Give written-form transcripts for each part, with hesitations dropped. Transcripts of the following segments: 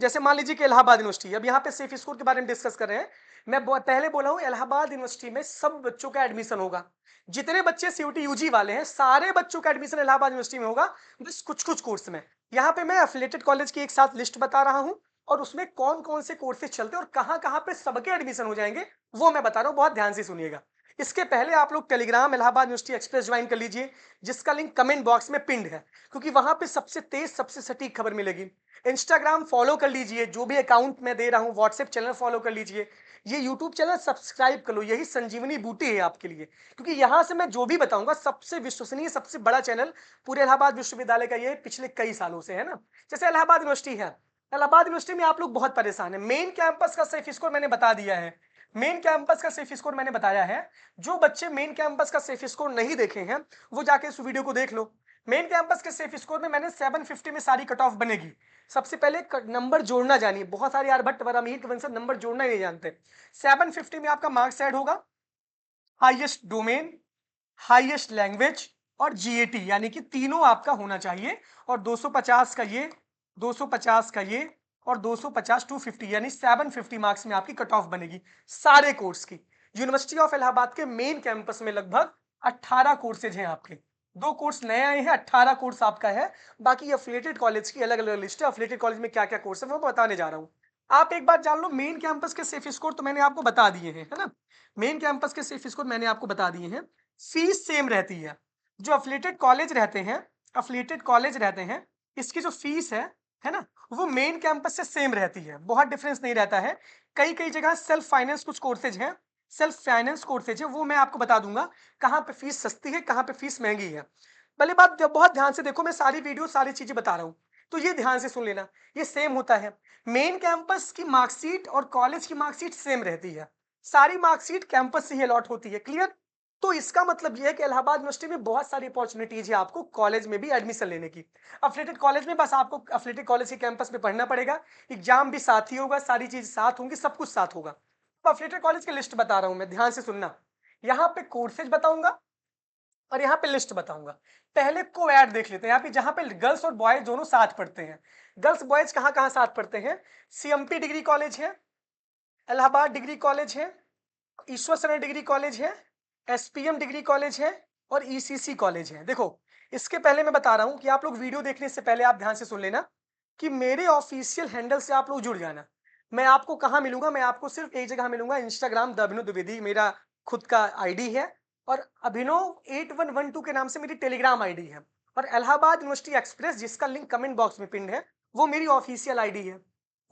जैसे मान लीजिए कि इलाहाबाद यूनिवर्सिटी, अब यहाँ पे सेफ स्कोर के बारे में डिस्कस कर रहे हैं। मैं पहले बोला हूँ इलाहाबाद यूनिवर्सिटी में सब बच्चों का एडमिशन होगा। जितने बच्चे सीयूटी यूजी वाले हैं सारे बच्चों का एडमिशन इलाहाबाद यूनिवर्सिटी में होगा, बस कुछ कुछ कोर्स में। यहाँ पे मैं एफिलिएटेड कॉलेज की एक साथ लिस्ट बता रहा हूँ और उसमें कौन कौन से कोर्सेज चलते हैं और कहाँ कहाँ पे सबके एडमिशन हो जाएंगे, वो मैं बता रहा हूँ, बहुत ध्यान से सुनिएगा। इसके पहले आप लोग Telegram Allahabad university express join कर लीजिए, जिसका लिंक कमेंट बॉक्स में पिंड है, क्योंकि वहां पे सबसे तेज सबसे सटीक खबर मिलेगी। इंस्टाग्राम फॉलो कर लीजिए, जो भी अकाउंट मैं दे रहा हूँ, व्हाट्सएप चैनल फॉलो कर लीजिए, ये यूट्यूब चैनल सब्सक्राइब कर लो, यही संजीवनी बूटी है आपके लिए, क्योंकि यहाँ से मैं जो भी बताऊंगा सबसे विश्वसनीय सबसे बड़ा चैनल पूरे इलाहाबाद विश्वविद्यालय का ये पिछले कई सालों से है ना। जैसे इलाहाबाद यूनिवर्सिटी है, इलाहाबाद यूनिवर्सिटी में आप लोग बहुत परेशान है। मेन कैंपस का सेफ स्कोर मैंने बता दिया है, मेन कैंपस का सेफ स्कोर मैंने बताया है। जो बच्चे मेन कैंपस का सेफ स्कोर नहीं देखे हैं वो जाके इस वीडियो को देख लो। मेन कैंपस के सेफ स्कोर में मैंने 750 में सारी कट ऑफ बनेगी। सबसे पहले नंबर जोड़ना जानिए, बहुत सारे आर्यभट्ट वरामीर वंशज नंबर जोड़ना ही नहीं जानते। 750 में आपका मार्क्स ऐड होगा, हाईएस्ट डोमेन, हाईएस्ट लैंग्वेज और जीएटी, यानी कि तीनों आपका होना चाहिए। और 250 का ये, 250 का ये और 250 250, यानी 750 मार्क्स में आपकी कट ऑफ बनेगी सारे कोर्स की। यूनिवर्सिटी ऑफ इलाहाबाद के मेन कैंपस में लगभग 18 कोर्सेज हैं आपके। दो कोर्स नए आए हैं, 18 कोर्स आपका है। बाकी अफिलिएटेड कॉलेज की अलग अलग लिस्ट है, अफिलिएटेड कॉलेज में क्या क्या कोर्स है वो बताने जा रहा हूँ। आप एक बात जान लो, मेन कैंपस के सेफ स्कोर तो मैंने आपको बता दिए हैं, है ना। मेन कैंपस के सेफ स्कोर मैंने आपको बता दिए हैं। फीस सेम रहती है। जो अफिलिएटेड कॉलेज रहते हैं, अफिलिएटेड कॉलेज रहते हैं, इसकी जो फीस है ना, वो मेन कैंपस से सेम रहती है, बहुत डिफरेंस नहीं रहता है। कई कई जगह सेल्फ फाइनेंस कुछ कोर्सेज हैं, सेल्फ फाइनेंस कोर्सेज है, वो मैं आपको बता दूंगा कहाँ पे फीस सस्ती है कहाँ पे फीस महंगी है। पहले बात बहुत ध्यान से देखो, मैं सारी वीडियो सारी चीजें बता रहा हूँ, तो ये ध्यान से सुन लेना। ये सेम होता है, मेन कैंपस की मार्कशीट और कॉलेज की मार्कशीट सेम रहती है। सारी मार्कशीट कैंपस से ही अलॉट होती है, क्लियर। तो इसका मतलब यह है कि इलाहाबाद यूनिवर्सिटी में बहुत सारी अपॉर्चुनिटीज है आपको कॉलेज में भी एडमिशन लेने की। अफिलिएटेड कॉलेज में बस आपको अफिलिएटेड कॉलेज के कैंपस में पढ़ना पड़ेगा, एग्जाम भी साथ ही होगा, सारी चीज साथ होंगी, सब कुछ साथ होगा। तो अफिलिएटेड कॉलेज की लिस्ट बता रहा हूं मैं, ध्यान से सुनना। यहाँ पे कोर्सेज बताऊंगा और यहाँ पे लिस्ट बताऊंगा। पहले को ऐड देख लेते हैं, यहाँ पे जहां पे गर्ल्स और बॉयज दोनों साथ पढ़ते हैं। गर्ल्स बॉयज कहाँ कहाँ साथ पढ़ते हैं? सीएमपी डिग्री कॉलेज है, इलाहाबाद डिग्री कॉलेज है, ईश्वर शरण डिग्री कॉलेज है, एसपीएम डिग्री कॉलेज है और ईसीसी कॉलेज है। देखो, इसके पहले मैं बता रहा हूं कि आप लोग वीडियो देखने से पहले आप ध्यान से सुन लेना कि मेरे ऑफिशियल हैंडल से आप लोग जुड़ जाना। मैं आपको कहाँ मिलूंगा? मैं आपको सिर्फ एक जगह मिलूंगा, इंस्टाग्राम द अभिनव द्विवेदी मेरा खुद का आईडी है, और अभिनव 8112 के नाम से मेरी टेलीग्राम आईडी है, और इलाहाबाद यूनिवर्सिटी एक्सप्रेस जिसका लिंक कमेंट बॉक्स में पिन है, वो मेरी ऑफिशियल आईडी है।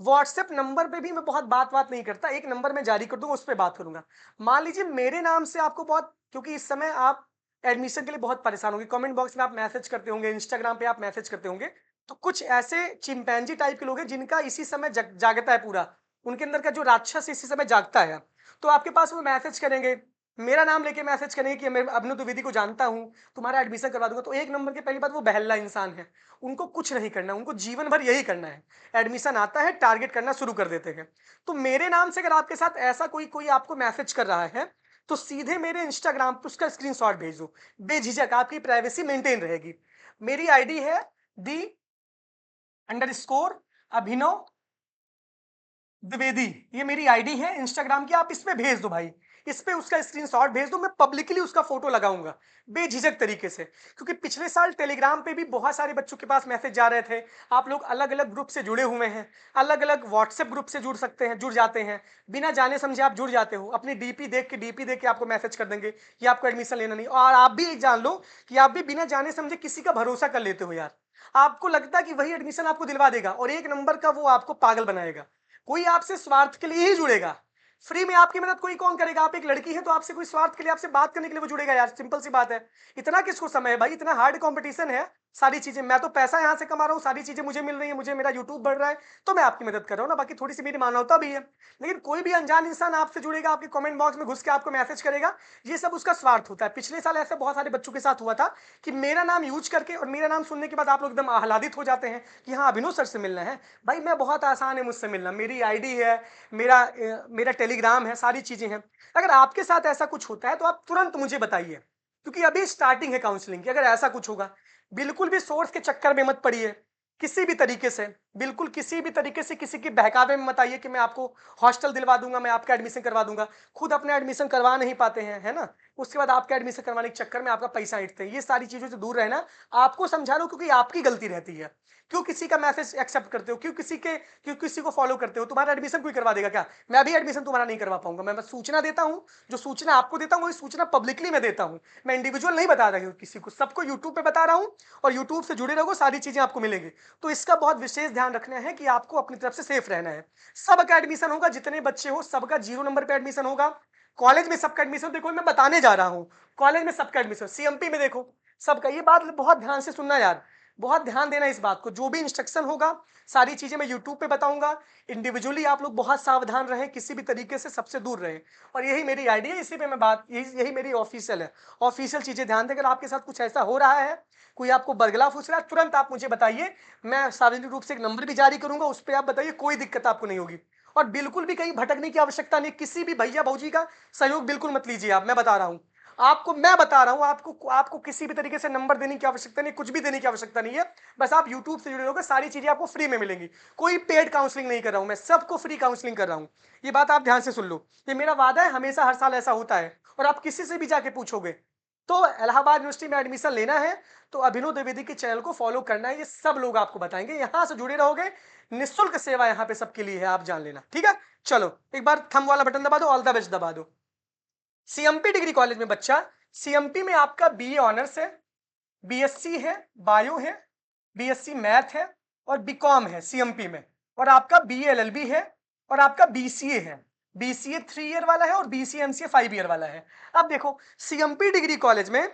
व्हाट्सएप नंबर पे भी मैं बहुत बात नहीं करता, एक नंबर मैं जारी कर दूंगा, उस पर बात करूंगा। मान लीजिए मेरे नाम से आपको बहुत, क्योंकि इस समय आप एडमिशन के लिए बहुत परेशान होंगे, कमेंट बॉक्स में आप मैसेज करते होंगे, इंस्टाग्राम पे आप मैसेज करते होंगे, तो कुछ ऐसे चिंपैंजी टाइप के लोग हैं जिनका इसी समय जागता है पूरा, उनके अंदर का जो राक्षस इसी समय जागता है। तो आपके पास वो मैसेज करेंगे, मेरा नाम लेके मैसेज करेंगे कि मैं अभिनव द्विवेदी को जानता हूं, तुम्हारा एडमिशन करवा दूंगा। तो एक नंबर की पहली बात, वो बहल्ला इंसान है, उनको कुछ नहीं करना, उनको जीवन भर यही करना है, एडमिशन आता है टारगेट करना शुरू कर देते हैं। तो मेरे नाम से अगर आपके साथ ऐसा कोई कोई आपको मैसेज कर रहा है, तो सीधे मेरे इंस्टाग्राम पर उसका स्क्रीनशॉट भेज दो, बेझिझक, आपकी प्राइवेसी मेंटेन रहेगी। मेरी आईडी है _अभिनव द्विवेदी, ये मेरी आईडी है इंस्टाग्राम की, आप इस पे भेज दो भाई, इस पे उसका स्क्रीनशॉट भेज दो, मैं पब्लिकली उसका फोटो लगाऊंगा बेझिझक तरीके से। क्योंकि पिछले साल टेलीग्राम पे भी बहुत सारे बच्चों के पास मैसेज जा रहे थे, आप लोग अलग अलग ग्रुप से जुड़े हुए हैं, अलग अलग व्हाट्सएप ग्रुप से जुड़ सकते हैं, जुड़ जाते हैं, बिना जाने समझे आप जुड़ जाते हो, अपनी डीपी देख के आपको मैसेज कर देंगे कि आपको एडमिशन लेना नहीं। और आप भी एक जान लो कि आप भी बिना जाने समझे किसी का भरोसा कर लेते हो यार, आपको लगता है कि वही एडमिशन आपको दिलवा देगा, और एक नंबर का वो आपको पागल बनाएगा। कोई आपसे स्वार्थ के लिए ही जुड़ेगा, फ्री में आपकी मदद कोई कौन करेगा? आप एक लड़की है तो आपसे कोई स्वार्थ के लिए आपसे बात करने के लिए वो जुड़ेगा यार, सिंपल सी बात है। इतना किसको समय है भाई, इतना हार्ड कंपटीशन है। सारी चीजें, मैं तो पैसा यहां से कमा रहा हूं, सारी चीजें मुझे मिल रही है, मुझे मेरा यूट्यूब बढ़ रहा है, तो मैं आपकी मदद कर रहा हूं ना, बाकी थोड़ी सी मेरी मानवता भी है। लेकिन कोई भी अनजान इंसान आपसे जुड़ेगा, आपके कमेंट बॉक्स में घुस के आपको मैसेज करेगा, ये सब उसका स्वार्थ होता है। पिछले साल ऐसे बहुत सारे बच्चों के साथ हुआ था कि मेरा नाम यूज करके और मेरा नाम सुनने के बाद आप लोग एकदम आह्लादित हो जाते हैं कि हाँ अभिनव सर से मिलना है। भाई मैं बहुत आसान है मुझसे मिलना, मेरी आईडी है, मेरा टेलीग्राम है, सारी चीजें हैं। अगर आपके साथ ऐसा कुछ होता है तो आप तुरंत मुझे बताइए, क्योंकि अभी स्टार्टिंग है काउंसलिंग की। अगर ऐसा कुछ होगा, बिल्कुल भी सोर्स के चक्कर में मत पड़िए, किसी भी तरीके से, बिल्कुल किसी भी तरीके से किसी के बहकावे में मत आइए कि मैं आपको हॉस्टल दिलवा दूंगा, मैं आपका एडमिशन करवा दूंगा। खुद अपना एडमिशन करवा नहीं पाते हैं, है ना? उसके बाद आपका एडमिशन करवाने के चक्कर में आपका पैसा ऐंठते हैं। ये सारी चीजों से दूर रहना। आपको समझा रहा हूं क्योंकि आपकी गलती रहती है। क्यों किसी का मैसेज एक्सेप्ट करते हो? क्यों किसी को फॉलो करते हो? तुम्हारा एडमिशन कोई करवा देगा क्या? मैं भी एडमिशन तुम्हारा नहीं करवा पाऊंगा। मैं बस सूचना देता हूं। जो सूचना आपको देता हूं वही सूचना पब्लिकली मैं देता हूं। मैं इंडिविजुअल नहीं बता रही हूं किसी को, सबको यूट्यूब पे बता रहा हूं। और यूट्यूब से जुड़े रहोगे, सारी चीजें आपको मिलेंगी। तो इसका बहुत विशेष ध्यान रखना है कि आपको अपनी तरफ से सेफ रहना है। सबका एडमिशन होगा, जितने बच्चे हो सबका 0 नंबर पे एडमिशन होगा। कॉलेज में सबका एडमिशन, देखो मैं बताने जा रहा हूं। कॉलेज में सबका एडमिशन, सीएमपी में देखो सबका। ये बात बहुत ध्यान से सुनना यार, बहुत ध्यान देना इस बात को। जो भी इंस्ट्रक्शन होगा सारी चीजें मैं यूट्यूब पे बताऊंगा। इंडिविजुअली आप लोग बहुत सावधान रहें, किसी भी तरीके से सबसे दूर रहें। और यही मेरी आइडिया, इसी पे मैं बात, यही मेरी ऑफिशियल है। ऑफिशियल चीजें ध्यान दें। अगर आपके साथ कुछ ऐसा हो रहा है, कोई आपको बरगला फूस रहा है, तुरंत आप मुझे बताइए। मैं सार्वजनिक रूप से एक नंबर भी जारी करूंगा, उस पर आप बताइए, कोई दिक्कत आपको नहीं होगी। और बिल्कुल भी कहीं भटकने की आवश्यकता नहीं। किसी भी भैया भौजी का सहयोग बिल्कुल मत लीजिए आप। मैं बता रहा हूं आपको, मैं बता रहा हूं आपको, आपको किसी भी तरीके से नंबर देने की आवश्यकता नहीं, कुछ भी देने की आवश्यकता नहीं है। बस आप यूट्यूब से जुड़े रहोगे, सारी चीजें आपको फ्री में मिलेंगी। कोई पेड काउंसलिंग नहीं कर रहा हूं मैं, सबको फ्री काउंसलिंग कर रहा हूं। ये बात आप ध्यान से सुन लो। ये मेरा वादा है, हमेशा हर साल ऐसा होता है। और आप किसी से भी जाके पूछोगे तो इलाहाबाद यूनिवर्सिटी में एडमिशन लेना है तो अभिनव द्विवेदी के चैनल को फॉलो करना है। ये सब लोग आपको बताएंगे, यहां से जुड़े रहोगे। निःशुल्क सेवा यहां पे सबके लिए है, आप जान लेना। ठीक है, चलो एक बार थंब वाला बटन दबा दो, ऑल द बेस्ट दबा दो। सीएमपी डिग्री कॉलेज में बच्चा, सीएमपी में आपका बीए ऑनर्स है, बीएससी है, बायो है, बीएससी मैथ है और बीकॉम है सीएमपी में। और आपका बीए एलएलबी है और आपका बीसीए है। बीसीए 3 ईयर वाला है और बीसीए एमसीए 5 ईयर वाला है। अब देखो सीएमपी डिग्री कॉलेज में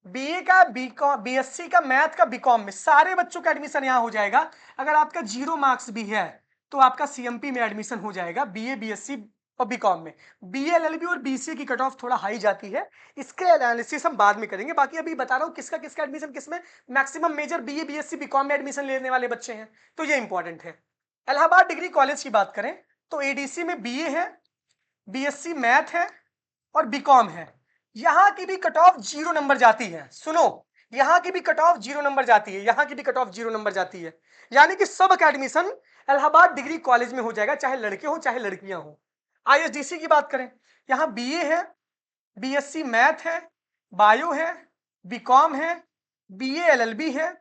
बीए का, बीकॉम, बीएससी का, मैथ का, बीकॉम में सारे बच्चों का एडमिशन यहां हो जाएगा। अगर आपका 0 मार्क्स भी है तो आपका सीएमपी में एडमिशन हो जाएगा, बीए, बीएससी और बीकॉम में। बीए एलएलबी और बीसीए की कट ऑफ थोड़ा हाई जाती है, इसके एनालिसिस हम बाद में करेंगे। बाकी अभी बता रहा हूं किसका किसका एडमिशन किसमें। Maximum major BA, BSc, BCom में एडमिशन लेने वाले बच्चे हैं, तो ये इंपॉर्टेंट है। इलाहाबाद डिग्री कॉलेज की बात करें तो एडीसी में बीए है, बीएससी मैथ है और बीकॉम है। यहां की भी कट ऑफ 0 नंबर जाती है। सुनो, यहां की भी कट ऑफ 0 नंबर जाती है, यहां की भी कट ऑफ 0 नंबर जाती है। यानी कि सब का एडमिशन इलाहाबाद डिग्री कॉलेज में हो जाएगा, चाहे लड़के हो चाहे लड़कियां हो। आईएसडीसी की बात करें, यहां बीए है, बीएससी मैथ है, बायो है, बीकॉम है, बीए एलएलबी है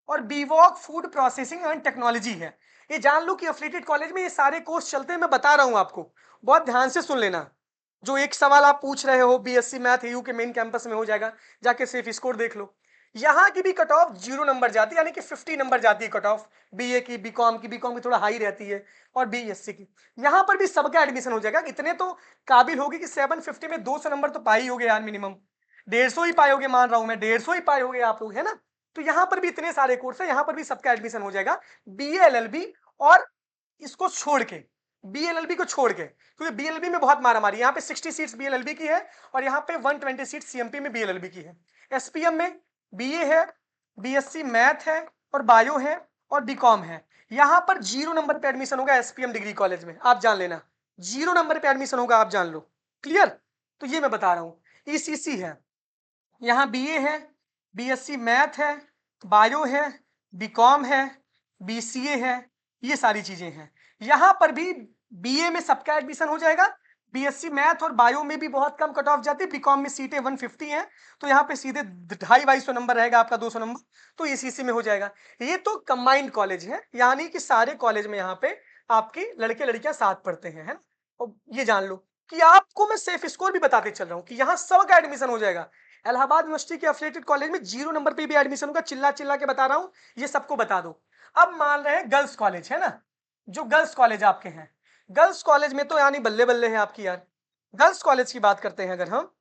और बीवॉक फूड प्रोसेसिंग एंड टेक्नोलॉजी है। ये जान लो कि एफिलिएटेड कॉलेज में ये सारे कोर्स चलते हैं। मैं बता रहा हूं आपको, बहुत ध्यान से सुन लेना। जो एक सवाल आप पूछ रहे हो, बीएससी मैथ एयू के मेन कैंपस में हो जाएगा, जाके सेफ स्कोर देख लो। यहां की भी कट ऑफ 0 नंबर जाती है, यानी कि 50 नंबर जाती है कट ऑफ। बीए की, बीकॉम की, बीकॉम की थोड़ा हाई रहती है और बीएससी की। यहां पर भी सबका एडमिशन हो जाएगा। इतने तो काबिल होगी कि 750 में 200 नंबर तो पाए ही होगे यार, मिनिमम 150 ही पाए होगे, मान रहा हूं मैं 150 ही पाए होगे आप लोग, है ना? तो यहां पर भी इतने सारे कोर्स है, यहां पर भी सबका एडमिशन हो जाएगा। बीए एलएलबी और इसको छोड़ के, बीएलएलबी को छोड़ के, क्योंकि बीएलएलबी में बहुत मारामारी। यहाँ पे 60 सीट्स बीएलएलबी की है और यहाँ पे 120 सीट सीएमपी में बीएलएलबी की है। एसपीएम में बीए है, बीएससी मैथ है और बायो है और बीकॉम है। यहाँ पर 0 नंबर पे एडमिशन होगा एसपीएम डिग्री कॉलेज में, आप जान लेना। 0 नंबर पे एडमिशन होगा, आप जान लो। क्लियर? तो ये मैं बता रहा हूँ। ईसीसी है, यहाँ बीए है, बीएससी मैथ है, बायो है, बीकॉम है, बीसीए है, ये सारी चीजें हैं। यहां पर भी बीए में सबका एडमिशन हो जाएगा। बीएससी मैथ और बायो में भी बहुत कम कट ऑफ जाती है। बीकॉम में सीटें 150 हैं, तो यहाँ पे सीधे 250 नंबर रहेगा आपका, 200 नंबर, तो ईसीसी में हो जाएगा। ये तो कंबाइंड कॉलेज है, यानी कि सारे कॉलेज में यहाँ पे आपकी लड़के लड़कियां साथ पढ़ते हैं, है ना? और ये जान लो कि आपको मैं सेफ स्कोर भी बताते चल रहा हूँ कि यहाँ सबका एडमिशन हो जाएगा। इलाहाबाद यूनिवर्सिटी के एफिलिएटेड कॉलेज में 0 नंबर पे भी एडमिशन होगा। चिल्ला चिल्ला के बता रहा हूं, ये सबको बता दो। अब मान रहे हैं गर्ल्स कॉलेज, है ना? जो गर्ल्स कॉलेज आपके हैं, गर्ल्स कॉलेज में तो यानी बल्ले बल्ले है आपकी यार। गर्ल्स कॉलेज की बात करते हैं अगर हम,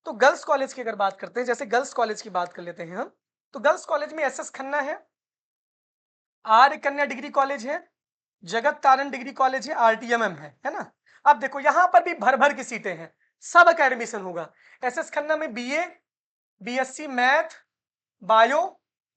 तो गर्ल्स कॉलेज की अगर बात करते हैं, जैसे गर्ल्स कॉलेज की बात कर लेते हैं हम, तो गर्ल्स कॉलेज में एसएस खन्ना है, आर्य कन्या डिग्री कॉलेज है, जगत तारण डिग्री कॉलेज है, आरटीएमएम है ना? अब देखो यहां पर भी भर भर की सीटें हैं, सब का एडमिशन होगा। एसएस खन्ना में बीए, बीएससी मैथ, बायो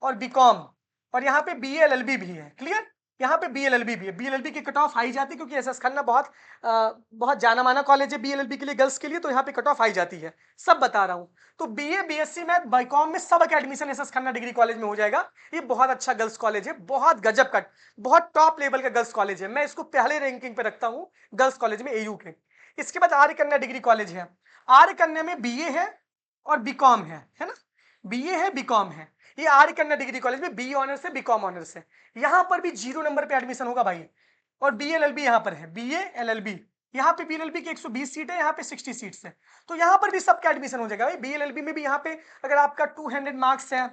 और बीकॉम, और यहाँ पे बीए एलएलबी भी है। क्लियर? यहाँ पे बीएलएलबी भी है। बीएलएलबी की कट ऑफ हाई जाती है क्योंकि एसएस खन्ना बहुत जाना माना कॉलेज है बीएलएलबी के लिए गर्ल्स के लिए, तो यहाँ पे कट ऑफ हाई जाती है। सब बता रहा हूँ। तो बीए बीएससी मैथ बाईकॉम में सब का admission SS Khanna degree college में हो जाएगा। ये बहुत अच्छा गर्ल्स कॉलेज है, बहुत गजब का, बहुत टॉप लेवल का गर्ल्स कॉलेज है। मैं इसको पहले रैंकिंग पे रखता हूँ गर्ल्स कॉलेज में एयू के। इसके बाद आर्य कन्या डिग्री कॉलेज है। आर्य कन्या में बीए है और बीकॉम है ना, बीए है बीकॉम है। ये आर्य कन्या डिग्री कॉलेज में बी ऑनर्स है बीकॉम ऑनर्स है। यहां पर भी 0 नंबर पे एडमिशन होगा भाई। और बीएलएलबी यहां पर है, बीए एलएलबी। यहाँ पे बीएलएलबी की 120 सीट है, यहाँ पे 60 सीट्स है। तो यहाँ पर भी सबका एडमिशन हो जाएगा भाई। बीएलएलबी में भी यहाँ पे अगर आपका 200 मार्क्स है,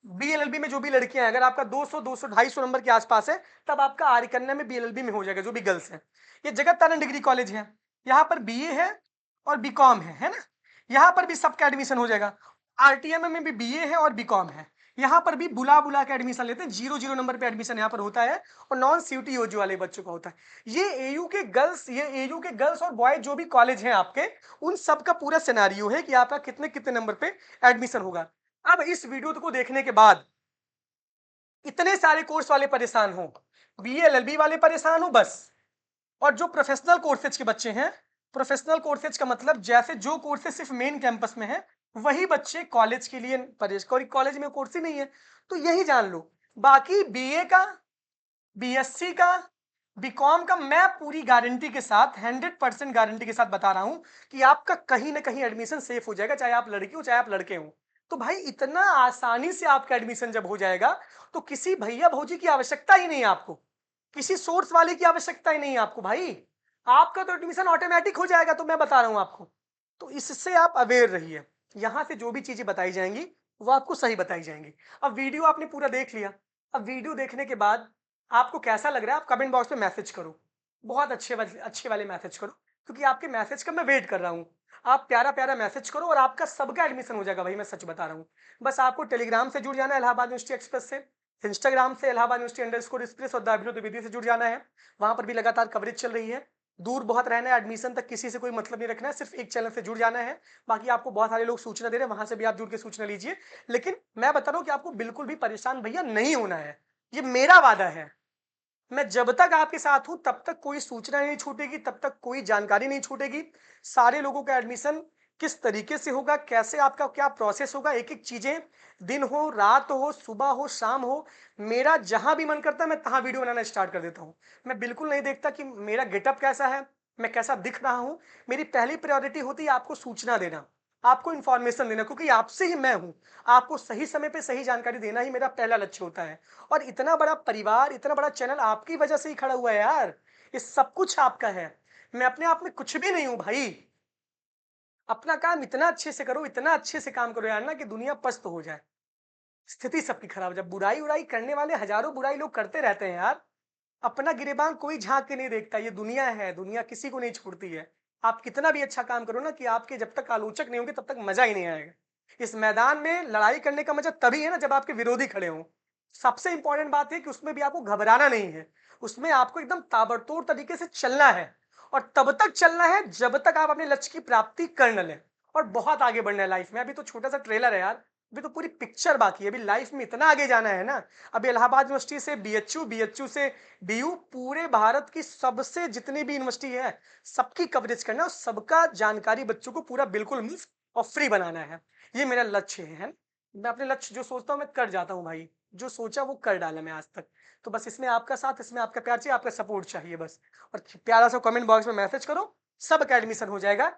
बीएलएलबी में जो भी लड़कियां हैं, अगर आपका 200 200 250 नंबर के आसपास है, तब आपका आर्य कन्या में बीएलएलबी में हो जाएगा, जो भी गर्ल्स है। ये जगत तारण डिग्री कॉलेज है। यहाँ पर बीए है और बीकॉम है ना। यहाँ पर भी सबका एडमिशन हो जाएगा। आरटीएम में भी बीए है और बीकॉम है। यहाँ पर भी बुला बुला के एडमिशन लेते हैं, 0 नंबर पे एडमिशन यहाँ पर होता है, और नॉन सीयूटी यूजी वाले बच्चों का होता है। ये एयू के गर्ल्स और बॉयज जो भी कॉलेज हैं आपके, उन सब का पूरा सिनेरियो है कि आपका कितने कितने नंबर पे एडमिशन होगा। अब इस वीडियो को देखने के बाद इतने सारे कोर्स वाले परेशान हो, बीएलएलबी वाले परेशान हो बस, और जो प्रोफेशनल कोर्सेज के बच्चे हैं, प्रोफेशनल कोर्सेज का मतलब जैसे जो कोर्सेज सिर्फ मेन कैंपस में है, वही बच्चे कॉलेज के लिए कॉलेज में कोर्स ही नहीं है, तो यही जान लो। बाकी बीए का, बीएससी का, बीकॉम का मैं पूरी गारंटी के साथ, 100% गारंटी के साथ बता रहा हूं कि आपका कहीं ना कहीं एडमिशन सेफ हो जाएगा, चाहे आप लड़की हो चाहे आप लड़के हो। तो भाई इतना आसानी से आपका एडमिशन जब हो जाएगा, तो किसी भैया भौजी की आवश्यकता ही नहीं है आपको, किसी सोर्स वाले की आवश्यकता ही नहीं है आपको भाई। आपका तो एडमिशन ऑटोमेटिक हो जाएगा। तो मैं बता रहा हूं आपको, तो इससे आप अवेयर रहिए। यहां से जो भी चीजें बताई जाएंगी वो आपको सही बताई जाएंगी। अब वीडियो आपने पूरा देख लिया। अब वीडियो देखने के बाद आपको कैसा लग रहा है, आप कमेंट बॉक्स में मैसेज करो, बहुत अच्छे वाले मैसेज करो, क्योंकि आपके मैसेज का मैं वेट कर रहा हूं। आप प्यारा प्यारा मैसेज करो और आपका सबका एडमिशन हो जाएगा भाई, मैं सच बता रहा हूं। बस आपको टेलीग्राम से जुड़ जाना है इलाहाबाद यूनिवर्सिटी एक्सप्रेस से, इंस्टाग्राम से इलाहाबाद यूनिवर्सिटी अंडरस्कोर एक्सप्रेस और दाविनो द्विवेदी से जुड़ जाना है। वहां पर भी लगातार कवरेज चल रही है। दूर बहुत रहना है, एडमिशन तक किसी से कोई मतलब नहीं रखना है, सिर्फ एक चैनल से जुड़ जाना है। बाकी आपको बहुत सारे लोग सूचना दे रहे हैं, वहां से भी आप जुड़ के सूचना लीजिए। लेकिन मैं बता रहा हूं कि आपको बिल्कुल भी परेशान भैया नहीं होना है, ये मेरा वादा है। मैं जब तक आपके साथ हूं तब तक कोई सूचना नहीं छूटेगी, तब तक कोई जानकारी नहीं छूटेगी। सारे लोगों का एडमिशन किस तरीके से होगा, कैसे आपका क्या प्रोसेस होगा, एक एक चीजें, दिन हो रात हो सुबह हो शाम हो, मेरा जहां भी मन करता है मैं तहां वीडियो बनाना स्टार्ट कर देता हूं। मैं बिल्कुल नहीं देखता कि मेरा गेटअप कैसा है, मैं कैसा दिख रहा हूं। मेरी पहली प्रायोरिटी होती है आपको सूचना देना, आपको इंफॉर्मेशन देना, क्योंकि आपसे ही मैं हूं। आपको सही समय पे सही जानकारी देना ही मेरा पहला लक्ष्य होता है। और इतना बड़ा परिवार, इतना बड़ा चैनल आपकी वजह से ही खड़ा हुआ है यार। ये सब कुछ आपका है। मैं अपने आप में कुछ भी नहीं हूं भाई। अपना काम इतना अच्छे से करो, इतना अच्छे से काम करो यार ना, कि दुनिया पस्त हो जाए, स्थिति सबकी खराब हो जाए। बुराई उराई करने वाले हजारों बुराई लोग करते रहते हैं यार। अपना गिरेबान कोई झांक के नहीं देखता। ये दुनिया है, दुनिया किसी को नहीं छोड़ती है। आप कितना भी अच्छा काम करो ना, कि आपके जब तक आलोचक नहीं होंगे तब तक मजा ही नहीं आएगा। इस मैदान में लड़ाई करने का मजा तभी है ना जब आपके विरोधी खड़े हों। सबसे इंपॉर्टेंट बात है कि उसमें भी आपको घबराना नहीं है, उसमें आपको एकदम ताबड़तोड़ तरीके से चलना है। और तब तक चलना है जब तक आप अपने लक्ष्य की प्राप्ति कर न लें। और बहुत आगे बढ़ना है लाइफ में। अभी तो छोटा सा ट्रेलर है यार, अभी तो पूरी पिक्चर बाकी है। अभी लाइफ में इतना आगे जाना है ना। अभी इलाहाबाद यूनिवर्सिटी से बीएचयू, बीएचयू से डीयू, पूरे भारत की सबसे जितनी भी यूनिवर्सिटी है सबकी कवरेज करना, और सबका जानकारी बच्चों को पूरा बिल्कुल मुफ्त और फ्री बनाना है। ये मेरा लक्ष्य है। मैं अपने लक्ष्य जो सोचता हूँ मैं कर जाता हूँ भाई। जो सोचा वो कर डाला मैं आज तक। तो बस इसमें आपका साथ, इसमें आपका प्यार चाहिए, आपका सपोर्ट चाहिए बस। और प्यारा सा कमेंट बॉक्स में मैसेज करो, सबका एडमिशन हो जाएगा।